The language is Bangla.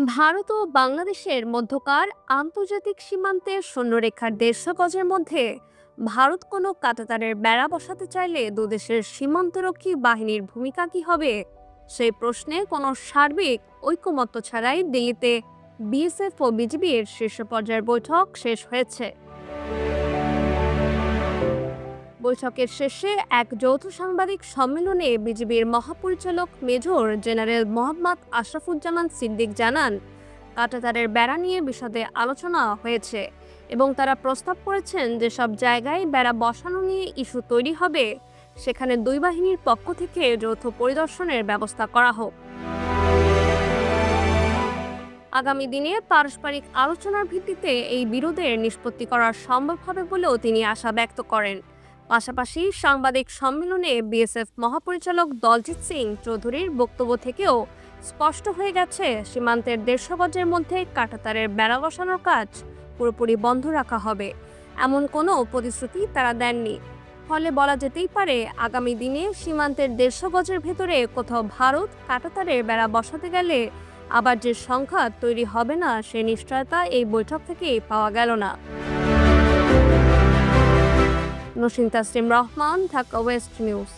ভারত ও বাংলাদেশের মধ্যকার আন্তর্জাতিক সীমান্তের সৈন্যরেখার ১৫০ গজের মধ্যে ভারত কোনো কাঁটাতারের বেড়া বসাতে চাইলে দুদেশের সীমান্তরক্ষী বাহিনীর ভূমিকা কী হবে সেই প্রশ্নে কোনো সার্বিক ঐকমত্য ছাড়াই দিল্লিতে বিএসএফ ও বিজিবির শীর্ষ পর্যায়ের বৈঠক শেষ হয়েছে। বৈঠকের শেষে এক যৌথ সাংবাদিক সম্মেলনে বিজিবির মহাপরিচালক মেজর জেনারেল মোহাম্মদ আশরাফুজ্জামান সিদ্দিক জানান, কাঁটাতারের বেড়া নিয়ে বিশদে আলোচনা হয়েছে এবং তারা প্রস্তাব করেছেন যে সব জায়গায় বেড়া বসানো নিয়ে ইস্যু তৈরি হবে সেখানে দুই বাহিনীর পক্ষ থেকে যৌথ পরিদর্শনের ব্যবস্থা করা হোক। আগামী দিনে পারস্পরিক আলোচনার ভিত্তিতে এই বিরোধের নিষ্পত্তি করা সম্ভব হবে বলেও তিনি আশা ব্যক্ত করেন। পাশাপাশি সাংবাদিক সম্মেলনে বিএসএফ মহাপরিচালক দলজিৎ সিং চৌধুরীর বক্তব্য থেকেও স্পষ্ট হয়ে গেছে, সীমান্তের ১৫০ গজের মধ্যে কাঁটাতারের বেড়া বসানোর কাজ পুরোপুরি বন্ধ রাখা হবে এমন কোনো প্রতিশ্রুতি তারা দেননি। ফলে বলা যেতেই পারে, আগামী দিনে সীমান্তের ১৫০ গজের ভেতরে কোথাও ভারত কাঁটাতারের বেড়া বসাতে গেলে আবার যে সংঘাত তৈরি হবে না সে নিশ্চয়তা এই বৈঠক থেকেই পাওয়া গেল না। Naushin Taslim Rahman, Dhaka West news.